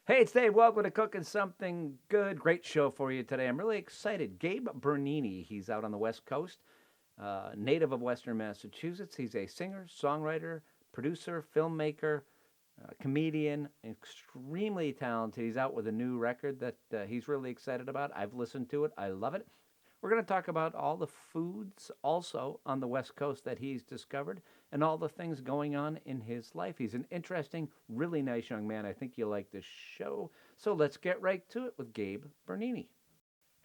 Hey, it's Dave. Welcome to Cooking Something Good. Great show for you today. I'm really excited. Gabe Bernini, he's out on the West Coast, native of Western Massachusetts. He's a singer, songwriter, producer, filmmaker, comedian, extremely talented. He's out with a new record that he's really excited about. I've listened to it, I love it. We're going to talk about all the foods also on the West Coast that he's discovered and all the things going on in his life. He's an interesting, really nice young man. I think you'll like this show. So let's get right to it with Gabe Bernini.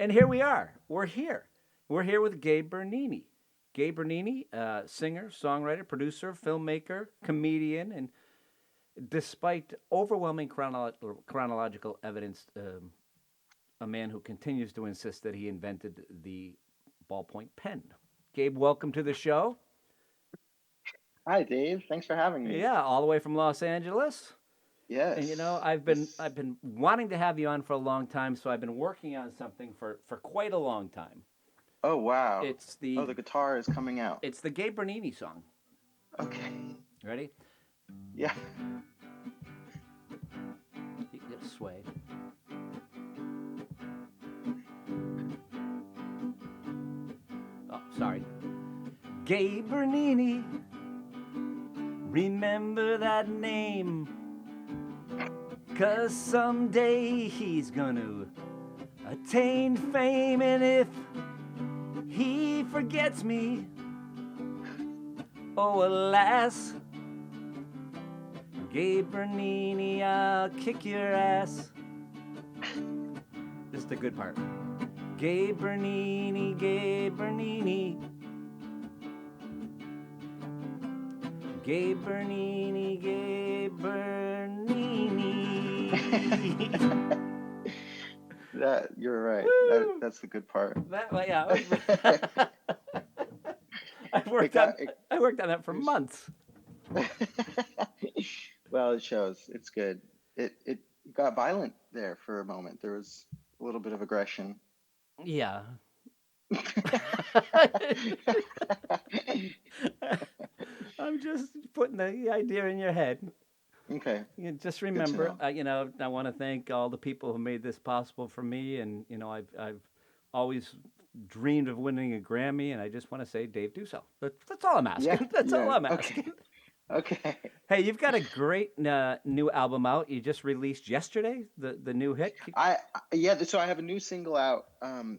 And here we are. We're here. We're here with Gabe Bernini. Gabe Bernini, singer, songwriter, producer, filmmaker, comedian, and despite overwhelming chronological evidence, a man who continues to insist that he invented the ballpoint pen. Gabe, welcome to the show. Hi, Dave. Thanks for having me. Yeah, all the way from Los Angeles. And you know, Yes. I've been This. I've been wanting to have you on for a long time, so I've been working on something for quite a long time. Oh, wow. It's Oh, the the guitar is coming out. it's the Gabe Bernini song. Okay. Ready? Yeah. You get a sway. Oh, sorry. Gabe Bernini, remember that name, 'cause someday he's gonna attain fame, and if he forgets me, oh alas, Gabe Bernini, I'll kick your ass. This is the good part. Gabe Bernini, Gabe Bernini. Gabe Bernini, Gabe Bernini. That you're right. Woo! That's the good part. That, well, yeah. I It worked on got it, I worked on that for it was- months. well, it shows. It's good. It got violent there for a moment. There was a little bit of aggression. Yeah. I'm just putting the idea in your head. Okay. You just Good to remember, know. I want to thank all the people who made this possible for me, and I've always dreamed of winning a Grammy, and I just want to say, Dave, do so. That's all I'm Yeah. asking. That's all Yeah. I'm Okay. asking. Okay. Hey, you've got a great new album out. You just released yesterday the new hit. Yeah, so I have a new single out, and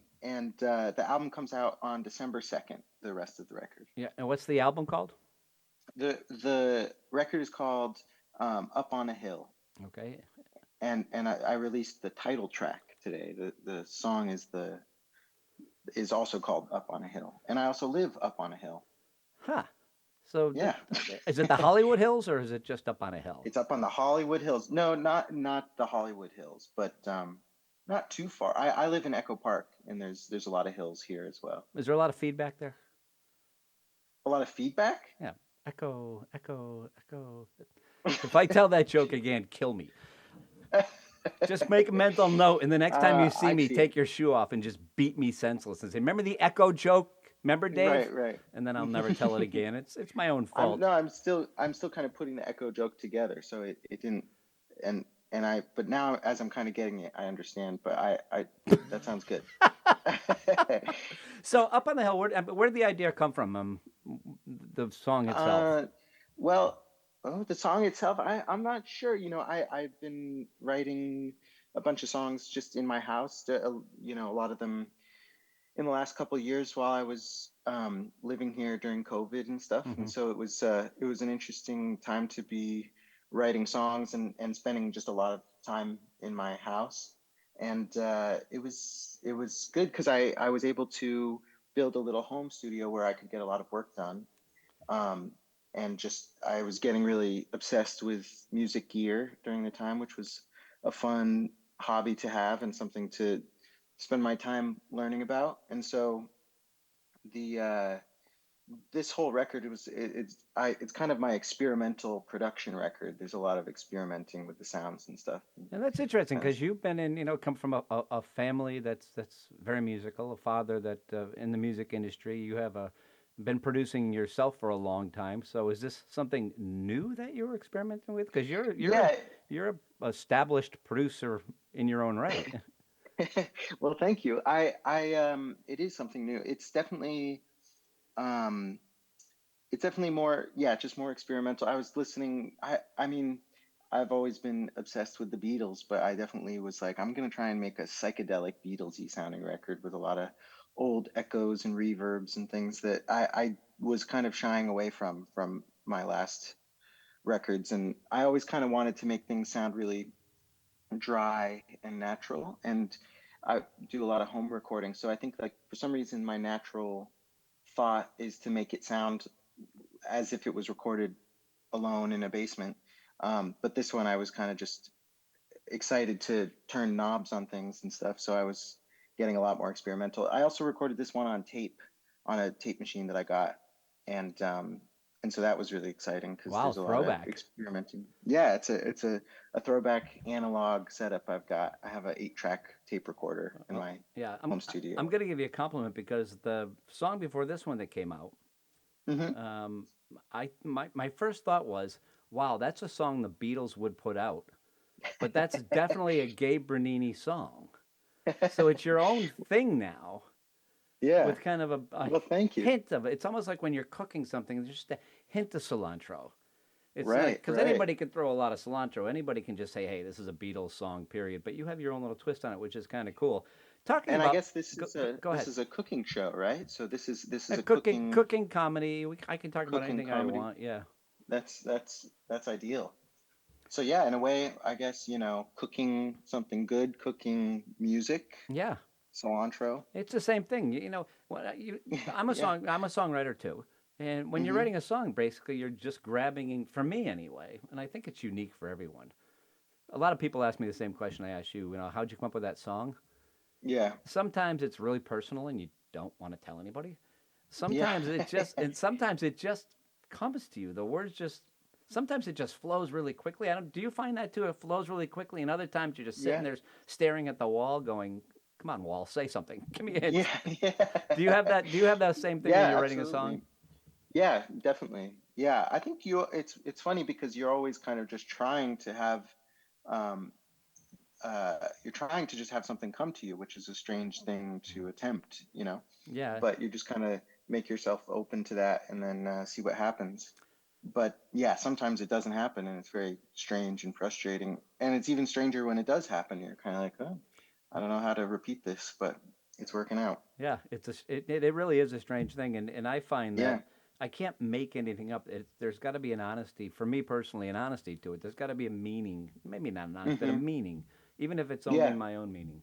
the album comes out on December 2nd. The rest of the record. Yeah, and what's the album called? The record is called Up on a Hill, Okay. and I released the title track today. The song is also called Up on a Hill, and I also live up on a hill. Huh. So Yeah, is it the Hollywood Hills or is it just up on a hill? it's up on the Hollywood Hills. No, not the Hollywood Hills, but not too far. I live in Echo Park, and there's a lot of hills here as well. Is there a lot of feedback there? A lot of feedback. Yeah. Echo, echo, echo. If I tell that joke again, kill me. Just make a mental note, and the next time you see I me, see it. take your shoe off and just beat me senseless and say, "Remember the echo joke? Remember, Dave?" Right, right. And then I'll never tell it again. It's my own I'm fault. no, I'm still kind of putting the echo joke together, so it didn't and but now as I'm kind of getting it, I understand. But I that sounds good. So up on the hill, where did the idea come from? The song itself. uh, well, the song itself, I'm not sure. I've been writing a bunch of songs just in my house. A lot of them in the last couple of years while I was living here during COVID and stuff. Hmm. And so it was an interesting time to be writing songs and spending just a lot of time in my house. And it was good because I was able to build a little home studio where I could get a lot of work done. Um, and just I was getting really obsessed with music gear during the time, which was a fun hobby to have and something to spend my time learning about. And so the this whole record it's kind of my experimental production record. There's a lot of experimenting with the sounds and stuff. And that's interesting Kind of, because you've been in, come from a family that's very musical, a father that in the music industry. You have been producing yourself for a long time. So is this something new that you were experimenting with? Because Yeah. you're a established producer in your own right. Well, thank you. It is something new. Um, it's definitely more, yeah, just more experimental. I was listening. I mean, I've always been obsessed with the Beatles, but I definitely was like, I'm gonna try and make a psychedelic Beatlesy sounding record with a lot of old echoes and reverbs and things that I was kind of shying away from my last records. And I always kind of wanted to make things sound really dry and natural. And I do a lot of home recording. So I think like for some reason my natural thought is to make it sound as if it was recorded alone in a basement. But this one I was kind of just excited to turn knobs on things and stuff. So I was getting a lot more experimental. I also recorded this one on tape, on a tape machine that I got, and um, and so that was really exciting because Wow, there's a lot of throwback. experimenting. Yeah, it's a throwback analog setup I've got. I have a 8-track tape recorder in Well, my yeah, home I'm studio. gonna give you a compliment because the song before this one that came out, Hmm. um, my first thought was, wow, that's a song the Beatles would put out, but that's definitely a Gabe Bernini song. So it's your own thing now, Yeah. with kind of a Well, thank you. hint of it. It's almost like when you're cooking something, there's just a hint of cilantro. It's like Right, because right. anybody can throw a lot of cilantro. Anybody can just say, "Hey, this is a Beatles song," period. But you have your own little twist on it, which is kind of cool. Talking And I about, guess this go, is go, a go this ahead. is a cooking show, right? So this is A a cooking comedy. I can talk about cooking anything I comedy. want. Yeah, That's ideal. So yeah, in a way, I guess, cooking something good, cooking music, yeah. cilantro. It's the same thing. You know, when Yeah. I'm a songwriter too. And when you're Hmm. writing a song, basically you're just grabbing for me anyway, and I think it's unique for everyone. A lot of people ask me the same question I asked you. You know, how'd you come up with that song? Yeah. Sometimes it's really personal and you don't want to tell anybody. Yeah. Sometimes it just comes to you. The words just sometimes it just flows really quickly. I don't do you find that too? It flows really quickly and other times you're just sitting Yeah. there staring at the wall going, "Come on, wall, say something. Give me a hint." Yeah. Yeah. Do you have that same thing when Yeah, you're writing a song? absolutely. Yeah, definitely. Yeah, I think it's funny because you're always kind of just trying to have um you're trying to just have something come to you, which is a strange thing to attempt. Yeah. But you just kind of make yourself open to that and then see what happens. But yeah, sometimes it doesn't happen and it's very strange and frustrating. And it's even stranger when it does happen. You're kind of like, oh, I don't know how to repeat this, but it's working out. Yeah, it really is a strange thing, and I find that Yeah. I can't make anything up. There's got to be an honesty for me personally, an honesty to it. There's got to be a meaning, maybe not an honesty, but a Hmm. meaning, even if it's only Yeah. my own meaning.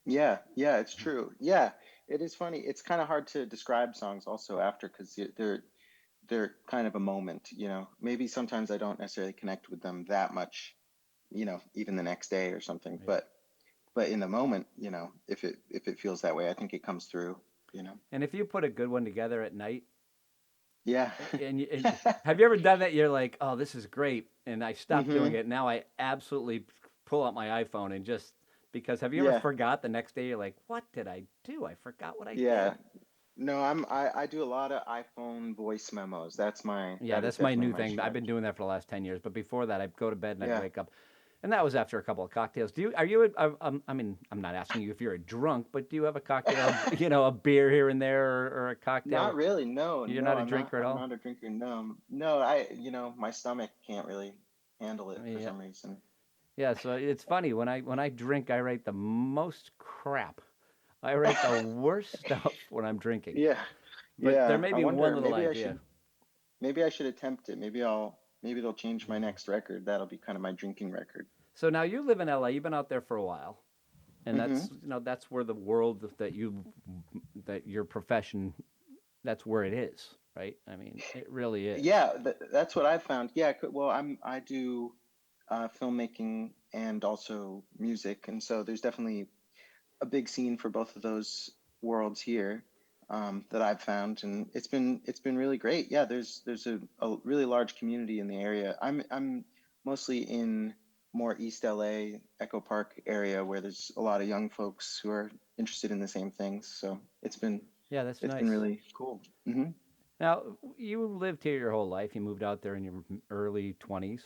Yeah. Yeah. It's true. Yeah. It is funny. It's kind of hard to describe songs also after because they're kind of a moment. Maybe sometimes I don't necessarily connect with them that much, even the next day or something. Right. But in the moment, if it feels that way, I think it comes through. And if you put a good one together at night, Yeah. and have you ever done that? You're like, oh, this is great, and I stopped doing Hmm. it. Now I absolutely pull out my iPhone and just because have you ever Yeah. forgot the next day? You're like, what did I do? I forgot what I Yeah. did. No, I do a lot of iPhone voice memos. Yeah, That is that's my definitely new my thing. I've been stretch. doing that for the last 10 years. But before that, I'd go to bed and I'd Yeah. wake up, and that was after a couple of cocktails. Are you? I mean, I'm not asking you if you're a drunk, but do you have a cocktail? A beer here and there, or a Not cocktail? really. No, You're no, not a drinker at I'm all. not a drinker. No. No, my stomach can't really handle it for Yeah, some reason. yeah. So it's funny when I drink, I write the most crap. I write the worst stuff when I'm drinking. Yeah. But there Yeah. may I be one wonder, little idea. maybe I should attempt it. Maybe they'll change my next record. That'll be kind of my drinking record. So now you live in LA. You've been out there for a while, and Hmm. that's where the world that your profession that's where it is, right? I mean, it really is. Yeah, that's what I found. Yeah, well, I do filmmaking and also music, and so there's definitely a big scene for both of those worlds here that I've found, and it's been really great. Yeah, there's a really large community in the area. I'm mostly in more East LA, Echo Park area where there's a lot of young folks who are interested in the same things. So it's been Yeah, that's it's been nice. really cool. Hmm. Now, you lived here your whole life. You moved out there in your early 20s.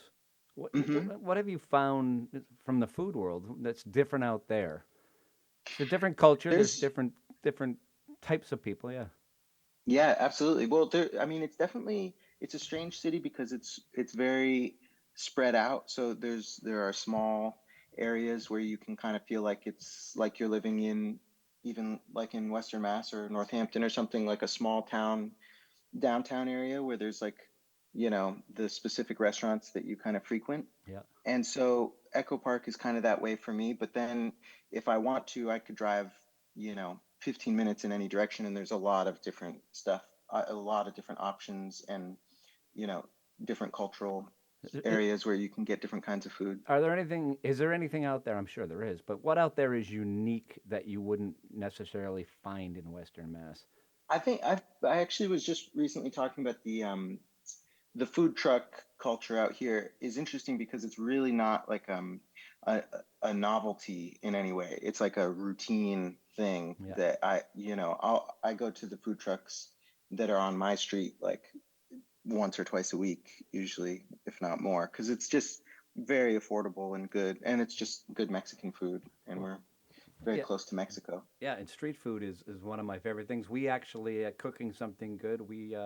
Hmm. What have you found from the food world that's different out there? It's a different culture. There's There's different types of people. Yeah. Yeah, absolutely. Well, I mean, it's a strange city because it's very spread out. So there are small areas where you can kind of feel like it's like you're living in even like in Western Mass or Northampton or something, like a small town downtown area where there's like, the specific restaurants that you kind of frequent. Yeah. And so Echo Park is kind of that way for me. But then if I want to, I could drive, 15 minutes in any direction, and there's a lot of different stuff, a lot of different options, and, you know, different cultural areas where you can get different kinds of food. Is there anything out there? I'm sure there is, but what out there is unique that you wouldn't necessarily find in Western Mass? I actually was just recently talking about the food truck culture out here is interesting because it's really not like a, a novelty in any way. It's like a routine thing Yeah. that I go to the food trucks that are on my street like once or twice a week usually, if not more, because it's just very affordable and good, and it's just good Mexican food, and Well, we're very yeah. close to Mexico. Yeah, and street food is one of my favorite things. We actually, cooking something good, we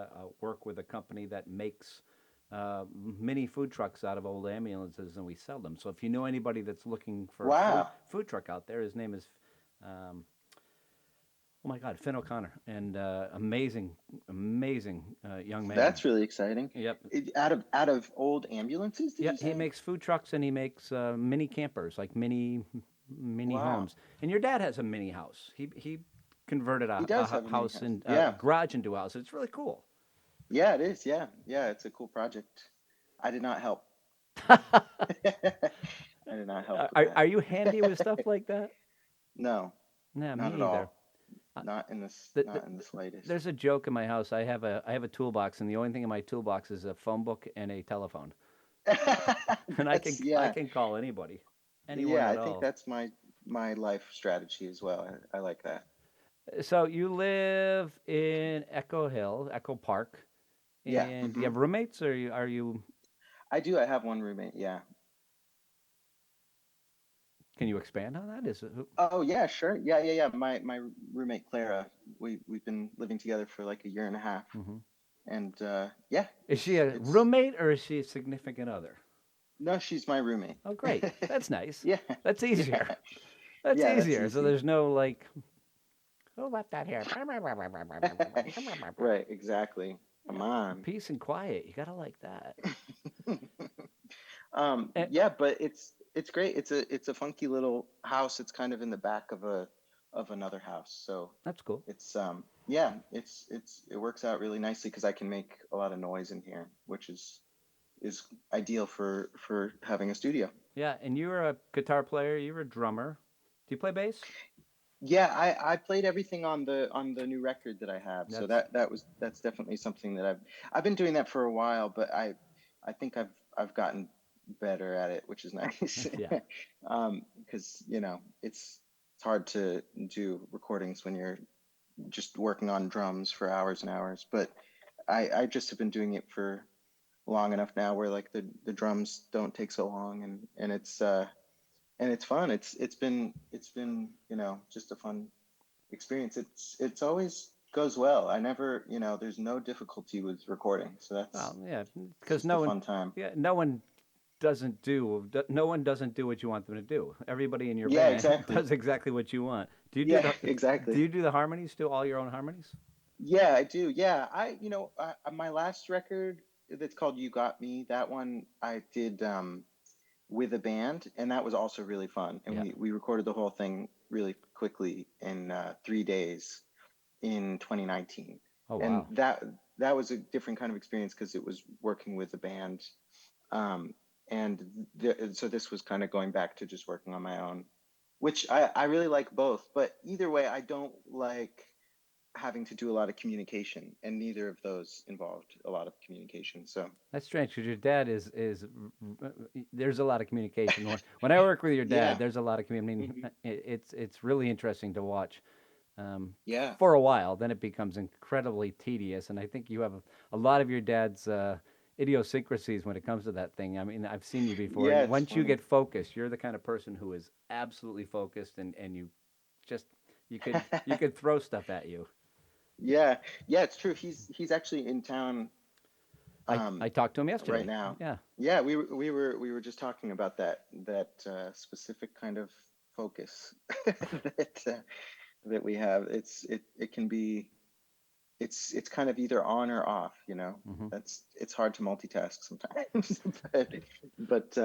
work with a company that makes mini food trucks out of old ambulances and we sell them. So if you know anybody that's looking for a Wow, food truck out there, his name is, um, oh my God, Finn O'Connor. And amazing young man. that's really exciting. Yep. Out of old ambulances, did Yeah, you he say? makes food trucks and he makes mini campers, like mini Wow. homes. And your dad has a mini house. He converted He does a have a mini house house. and a Yeah. garage into a house. It's really cool. Yeah, it is. Yeah. Yeah, it's a cool project. I did not help. I did not help with Are that. you handy with stuff like that? No, Nah, not at me either. all. Uh, Not in the slightest. there's a joke in my house. I have a toolbox, and the only thing in my toolbox is a phone book and a telephone, and That's I yeah. can call anybody, anyone Yeah, at I think all. that's my life strategy as well. I like that. So you live in Echo Park, Yeah. and do you have roommates, or are you? I do. I have one roommate. Yeah. Can you expand on that? Is it, Oh yeah, sure. Yeah. My roommate Clara, we've been living together for like a year and a half, mhm. and yeah, Is she a it's roommate or is she a significant other? no, she's my roommate. Oh, great. That's nice. Yeah, That's yeah, easier. That's yeah. That's easier. So easy. there's no like, who left that here? Right, exactly. Come Yeah, on. peace and quiet. You gotta like that. And, Yeah, but it's great. It's a funky little house. It's kind of in the back of another house. So that's cool. it's yeah, it works out really nicely because I can make a lot of noise in here, which is ideal for having a studio. Yeah, and you were a guitar player. You were a drummer. Do you play bass? Yeah, I played everything on the new record that I have. So That's that's definitely something that I've been doing that for a while, but I think I've gotten better at it, which is nice. yeah. Because it's hard to do recordings when you're just working on drums for hours and hours. But I just have been doing it for long enough now where like the drums don't take so long, and it's fun. It's been just a fun experience. It's always goes well. I never, there's no difficulty with recording, so Well, that's yeah, it's because just a fun time. no one doesn't do what you want them to do. Everybody in your Yeah, band exactly. does exactly what you want. Yeah, Do exactly. you do the harmonies? Do all your own harmonies? Yeah, I do. Yeah, my last record that's called "You Got Me." That one I did with a band, and that was also really fun. And Yeah. we recorded the whole thing really quickly in 3 days in 2019, Oh and wow. that was a different kind of experience because it was working with a band, um, and so this was kind of going back to just working on my own, which I really like both. But either way, I don't like having to do a lot of communication, and neither of those involved a lot of communication. So That's strange because your dad is there's a lot of communication. When I work with your dad, yeah. there's a lot of communication. I mean, Hmm. it's really interesting to watch. Yeah. for a while. Then it becomes incredibly tedious, and I think you have a lot of your dad's idiosyncrasies when it comes to that thing. I mean, I've seen you before. Yeah, it's Once you funny. get focused, you're the kind of person who is absolutely focused, and you just you could throw stuff at you. Yeah. Yeah, it's true. He's actually in town I talked to him right yesterday. now. Yeah. Yeah, we were just talking about that specific kind of focus that we have. It can be it's kind of either on or off, you know. Hmm. It's hard to multitask sometimes, but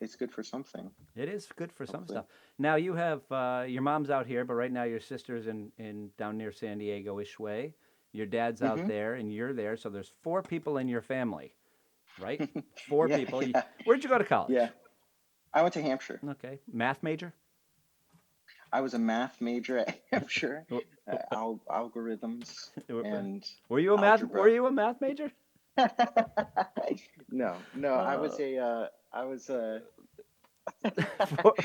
it's good for something, It is good for some hopefully. stuff. Now you have your mom's out here, but right now your sister's in down near San Diego-ish way. Your dad's out Hmm. there, and you're there. So there's four people in your family, right? Four Yeah, people. yeah, Where'd you go to yeah. college? I went to Hampshire. Okay, math major. I was a math major at Hampshire, W- algorithms w- and Were you a math? Were algebra. you a math major? No, no, Uh, I was for,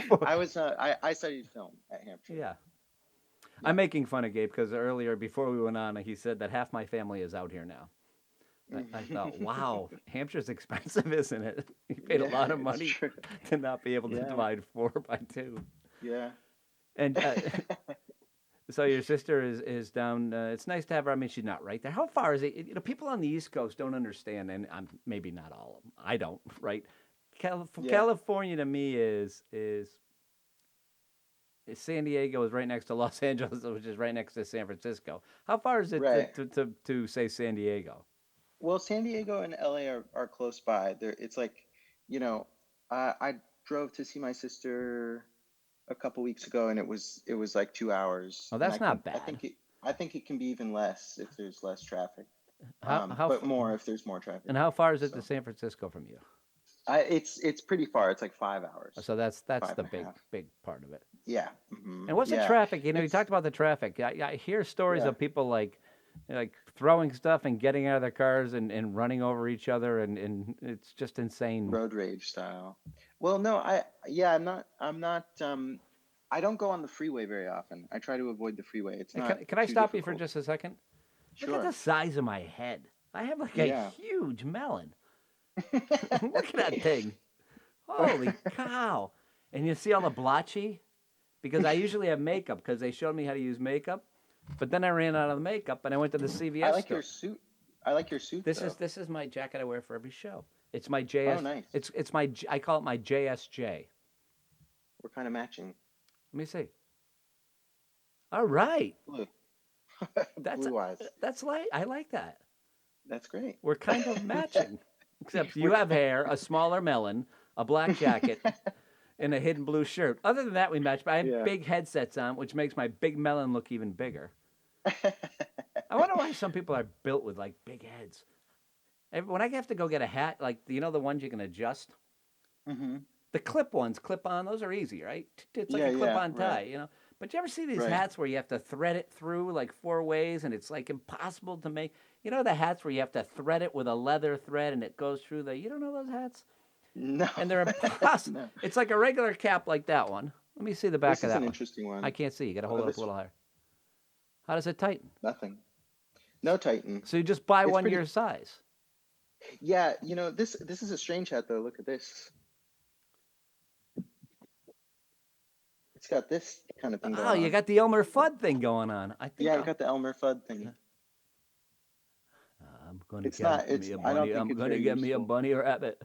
for, I studied film at Hampshire. yeah, I'm Yeah. making fun of Gabe because earlier before we went on, he said that half my family is out here now. I thought, wow, Hampshire's expensive, isn't it? You paid a Yeah, lot of it's money true. to not be able to Yeah, divide 4 by 2. yeah. And so your sister is down. It's nice to have her. I mean, she's not right there. How far is it? You know, people on the East Coast don't understand, and I'm maybe not all of them. I don't. Right? Yeah, California to me is San Diego is right next to Los Angeles, which is right next to San Francisco. How far is it right. to say San Diego? Well, San Diego and LA are close by. There, it's like, you know, I drove to see my sister a couple weeks ago, and it was like 2 hours, Oh, and that's not bad. I think it can be even less if there's less traffic, How but more if there's more traffic. and how far is it to So San Francisco from you? it's pretty far. It's like 5 hours, So that's five the and a half. big part of it. Yeah, And what's the yeah. traffic? You know, you It's talked about the traffic. I hear stories yeah, of people like throwing stuff and getting out of their cars and running over each other, and it's just insane. road rage style. Well, no, I don't go on the freeway very often. I try to avoid the freeway. It's not Can I too stop you for difficult. just a second? Look at Sure. the size of my head. I have like a Yeah. huge melon. Look at that thing. Holy cow. And you see all the blotchy? Because I usually have makeup because they showed me how to use makeup. But then I ran out of the makeup and I went to the I CVS like your store. suit. I like your suit though. This is my jacket I wear for every show. It's my Oh, JS. nice. It's my I call it my JSJ. We're kind of matching. Let me see. All right. Blue. That's Blue eyes. I like that. That's great. We're kind of matching. Except you We're have hair, a smaller melon, a black jacket, and a hidden blue shirt. Other than that, we match. But I have yeah. big headsets on, which makes my big melon look even bigger. I wonder why some people are built with like big heads. When I have to go get a hat, like you know the ones you can adjust, Hmm. the clip ones, clip on, those are easy, right? It's like Yeah, a clip yeah, on right, tie, you know. But you ever see these right. hats where you have to thread it through like 4 ways, and it's like impossible to make? You know the hats where you have to thread it with a leather thread, and it goes through the. You don't know those hats? No. And they're impossible. No. It's like a regular cap like that one. Let me see the back This of is that an one. interesting I one. can't see. You got to hold it up a This little higher. How does it tighten? nothing. No Titan. So you just buy It's one pretty. your size. Yeah, this is a strange hat though. Look at this. It's got this kind of thing Oh, going you on. got the Elmer Fudd thing going on. I think Yeah, I've got the Elmer Fudd thingy. I'm gonna It's get not. me It's. a I don't bunny. think I'm it's gonna very get me a useful. bunny rabbit.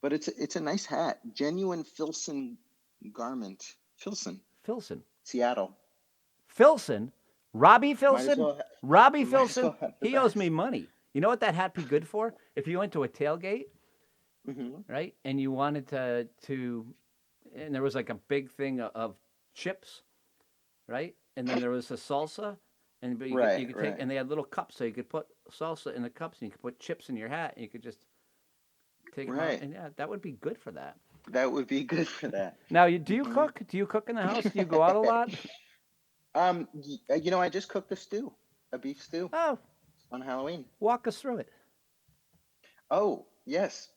But it's a nice hat. Genuine Filson garment. Filson, Filson. Seattle. Filson? Robbie Might as Filson? well. Robbie Might as Filson? well have the He owes me best. money. You know what that hat be good for? If you went to a tailgate, Hmm. right, and you wanted and there was like a big thing of chips, right, and then there was a salsa, and but you Right, could take, right. and they had little cups, so you could put salsa in the cups, and you could put chips in your hat, and you could just take them out, Right. and yeah, that would be good for that. That would be good for that. Now, do you Hmm. cook? Do you cook in the house? Do you go out a lot? I just cooked a stew, a beef stew Oh, on Halloween. walk us through it. Oh, yes.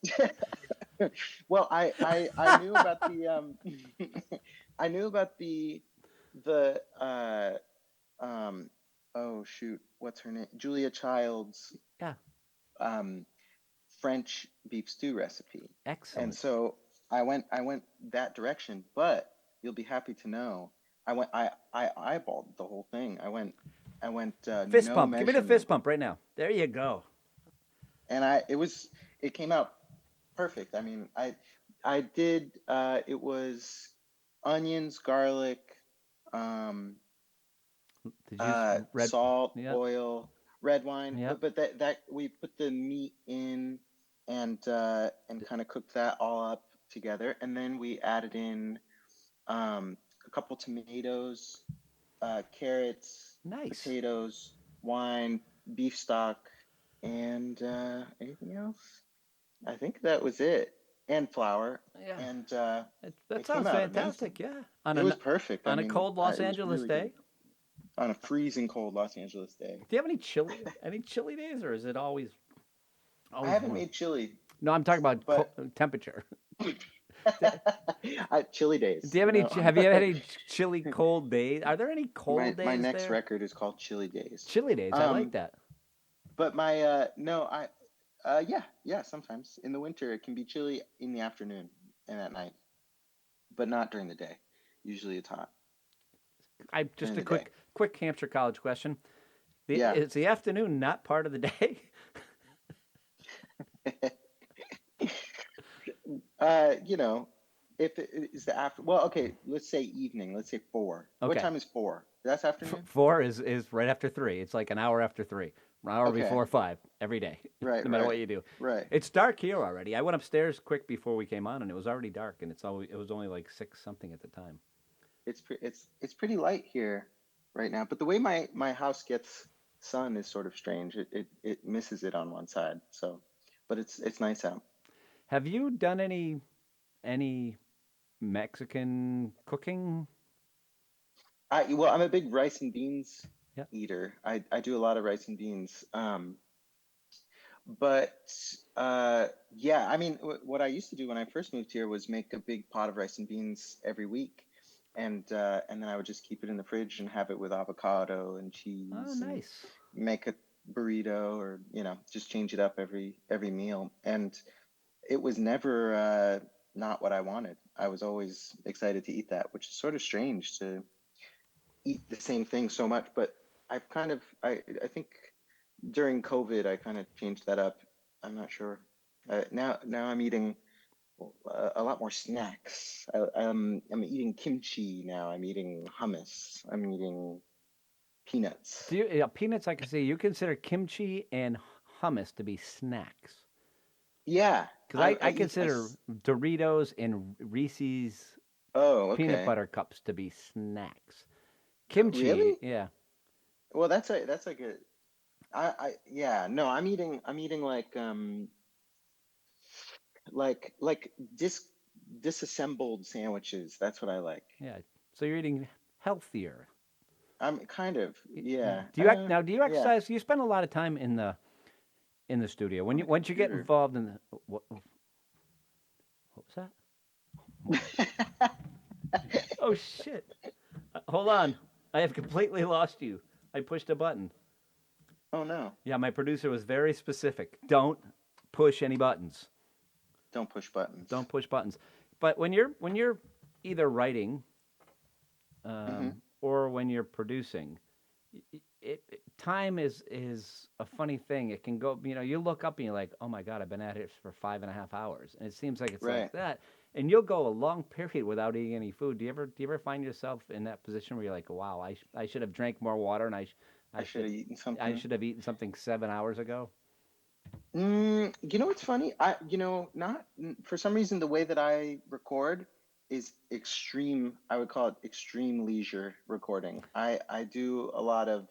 Well, I knew about the I knew about the the um oh shoot, what's her name? Julia Child's Yeah, um French beef stew recipe. And excellent. so I went that direction, but you'll be happy to know I eyeballed the whole thing. I went Fist no pump. Give me the fist measurement, pump right now. There you go. and it came out perfect. I mean, I did it was onions, garlic, um Did you use red? salt, Yep, oil, red wine, yep. but that we put the meat in and kind of cooked that all up together, and then we added in a couple tomatoes, carrots, Nice. potatoes, wine, beef stock, and anything else? I think that was it, and flour, Yeah, and that it came sounds out amazing. fantastic. Yeah, It was perfect. I on a mean, cold Los it was Angeles really good day. on a freezing cold Los Angeles day. Do you have any chilly days, or is it I always haven't warm? made chili, No, I'm talking about but temperature. Do chili do days, you have you know. have you had any chilly cold days? Are there any my cold my days next there? record is called Chili Days. Chilly days. I like Um, that. but my no, I yeah, yeah, sometimes in the winter it can be chilly in the afternoon and at night, but not during the day. Usually it's hot I just during a the day. quick Hampshire college question. Yeah. Is the afternoon not part of the day? You know, if it is the after, well, okay, let's say evening. Let's say 4. What Okay. time is 4? That's afternoon? Four is right after three. It's like an hour after three, an hour Okay. before five every day, Right, no matter right, what you do. right. It's dark here already. I went upstairs quick before we came on, and it was already dark, and it was only like six something at the time. It's pretty light here right now, but the way my house gets sun is sort of strange. It misses it on one side. So, but it's nice out. Have you done any Mexican cooking? I'm a big rice and beans Yeah. eater. I do a lot of rice and beans. But yeah, I mean, what I used to do when I first moved here was make a big pot of rice and beans every week, and then I would just keep it in the fridge and have it with avocado and Oh, cheese and nice. make a burrito or just change it up every meal. And it was never not what I wanted. I was always excited to eat that, which is sort of strange to eat the same thing so much. But I think during COVID, I kind of changed that up. I'm not sure. Now I'm eating a lot more snacks. I'm eating kimchi now. I'm eating hummus. I'm eating peanuts. Do you peanuts? I can see you consider kimchi and hummus to be snacks Yeah, because I I eat. consider Doritos and Reese's Oh, peanut okay. butter cups to be snacks. Kimchi, Really? yeah, Well, that's like a. I yeah. No, I'm eating like disassembled sandwiches. That's what I like. yeah. So you're eating healthier. I'm kind of, Yeah. yeah. Now? Do you Yeah. exercise? You spend a lot of time in the studio. On the Once you get computer. involved in the what was that? Oh shit! Hold on, I have completely lost you. I pushed a button. Oh no. Yeah, my producer was very specific. Don't push any buttons. Don't push buttons. Don't push buttons. But when you're either writing Hmm. or when you're producing, time is a funny thing. It can go. You look up and you're like, oh my god, I've been at it for 5.5 hours, and it seems like it's like Right. that. And you'll go a long period without eating any food. Do you ever find yourself in that position where you're like, wow, I should have drank more water, and I I should should have eaten I something. should have eaten something 7 hours ago? You know what's funny? Not for some reason the way that I record is extreme. I would call it extreme leisure recording. I do a lot of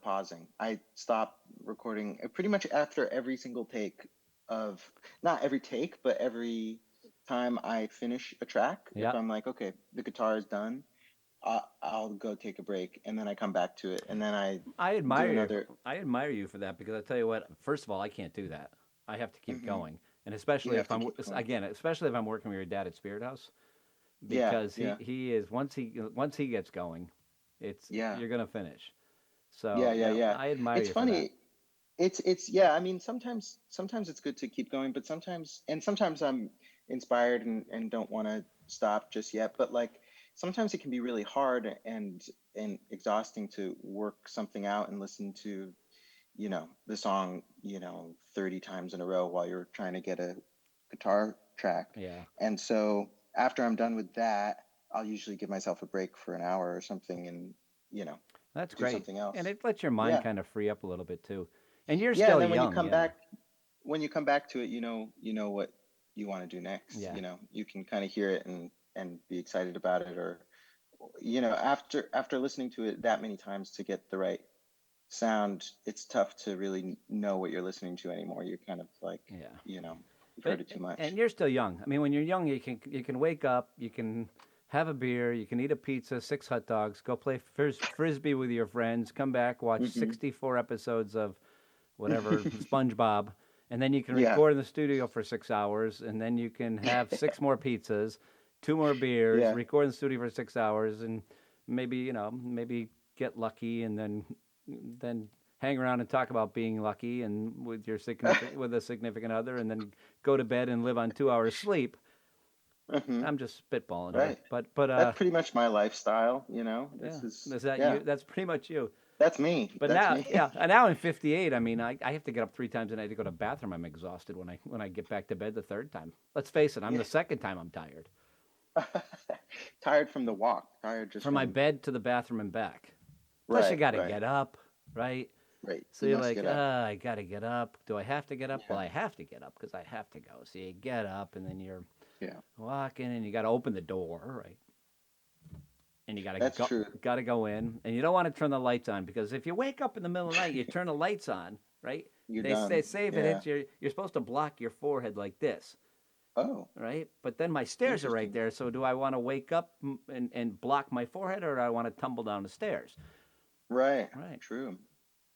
pausing. I stop recording pretty much after every single take of not every take, but every time I finish a track. If Yeah. I'm like, okay, the guitar is done, I'll go take a break and then I come back to it and then I I do admire another. I admire you for that because I tell you what. First of all, I can't do that. I have to keep Hmm. going, and You especially have if to keep going. especially if I'm working with your dad at Spirit House. Yeah, because yeah, he is once he gets going, yeah, you're gonna finish. So, yeah, yeah, yeah. I admire It's you for that. funny. It's yeah. I mean, sometimes it's good to keep going, but sometimes I'm inspired and don't want to stop just yet. But like sometimes it can be really hard and exhausting to work something out and listen to the song 30 times in a row while you're trying to get a guitar track. Yeah, And so after I'm done with that, I'll usually give myself a break for an hour or something and you know that's do great, something and else. it lets your mind Yeah. kind of free up a little bit too. And you're Yeah, and still then young, when you come back to it, you know what you want to do next. yeah, You can kind of hear it and be excited about it, or after listening to it that many times to get the right sound, it's tough to really know what you're listening to anymore. You're kind of like, yeah. you've heard But it too much. and you're still young. I mean, when you're young, you can wake up, you can have a beer, you can eat a pizza, 6 hot dogs, go play frisbee with your friends, come back, watch Hmm. 64 episodes of whatever SpongeBob, and then you can Yeah, record in the studio for 6 hours, and then you can have six more pizzas, two more beers, yeah, record in the studio for 6 hours, and maybe maybe get lucky, and then hang around and talk about being lucky and with a significant other, and then go to bed and live on 2 hours sleep. hmm, I'm just spitballing here, right. but That's pretty much my lifestyle. yeah, This is is that yeah, you? That's pretty much you. that's me. But That's now, me. yeah, and now I'm 58. I mean, I have to get up 3 times a night to go to the bathroom. I'm exhausted when I get back to bed the third time. Let's face it, I'm Yeah. the second time I'm tired. Tired from the walk. Tired just From my from bed to the bathroom and back. Plus, you right, got to right, get up, right? right. So You you're must like, get up. I got to get up. Do I have to get up? Well, Yeah, I have to get up because I have to go. So you get up, and then you're yeah. walking, and you got to open the door, right? And you That's true. got to go in, and you don't want to turn the lights on because if you wake up in the middle of the night, you turn the lights on, right? You're They done. say if it Yeah. hits you're supposed to block your forehead like this, Oh, right? But then my stairs are right interesting. there, so do I want to wake up and block my forehead, or do I want to tumble down the stairs? Right. Right. True.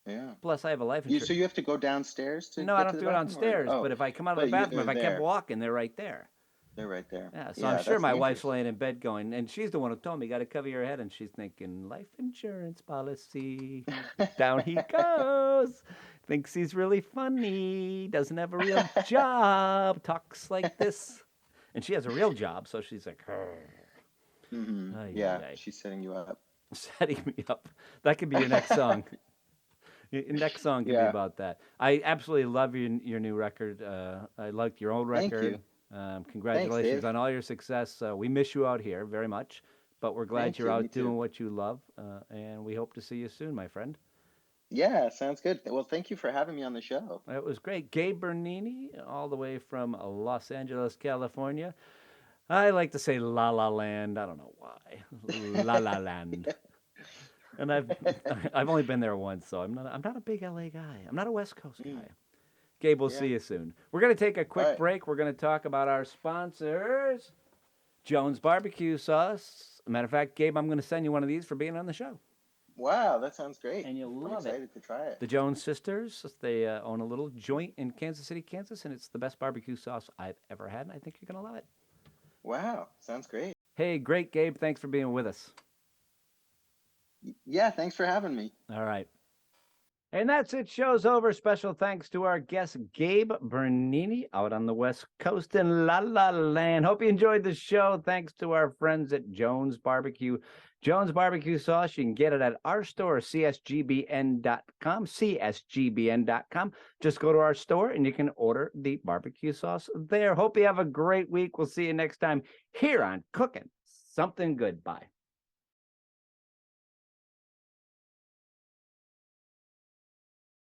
Yeah. Plus, I have a life So insurance. you have to go downstairs to No, I get don't to have the to go bathroom, or downstairs, oh, but if I come out of the but bathroom, they're if I kept there. walking, they're right there. They're right there. Yeah, so I'm Yeah, sure that's my wife's dangerous. laying in bed going, and she's the one who told me, got to cover your head, and she's thinking, life insurance policy. Down he goes. Thinks he's really funny. Doesn't have a real job. Talks like this. And she has a real job, so she's like, Hmm. ay, ay, Yeah, ay. she's setting you up. Setting me up. That could be your next song. Your next song could be Yeah. about that. I absolutely love your new record. I liked your old Thank record. you. Thanks, Congratulations Dave. on all your success. We miss you out here very much, but we're glad Thank you're you. Me out too. doing what you love, and we hope to see you soon, my friend. Yeah, sounds good. Well, thank you for having me on the show. It was great. Gabe Bernini, all the way from Los Angeles, California. I like to say La La Land. I don't know why. La La Land. And I've only been there once, so I'm not a big LA guy. I'm not a West Coast Mm, guy. Gabe, we'll see yeah. you soon. We're going to take a All quick right. break. We're going to talk about our sponsors, Jones Barbecue Sauce. Matter of fact, Gabe, I'm going to send you one of these for being on the show, Wow, that sounds great. and you'll I'm love it. excited to try it. The Jones sisters, they own a little joint in Kansas City, Kansas, and it's the best barbecue sauce I've ever had, and I think you're going to love it. Wow, sounds great. Hey, great, Gabe. Thanks for being with us. Yeah, thanks for having me. All right. And that's it. Show's over. Special thanks to our guest, Gabe Bernini, out on the West Coast in La La Land. Hope you enjoyed the show. Thanks to our friends at Jones Barbecue. Jones Barbecue Sauce, you can get it at our store, csgbn.com, csgbn.com. Just go to our store and you can order the barbecue sauce there. Hope you have a great week. We'll see you next time here on Cooking Something Good. Bye.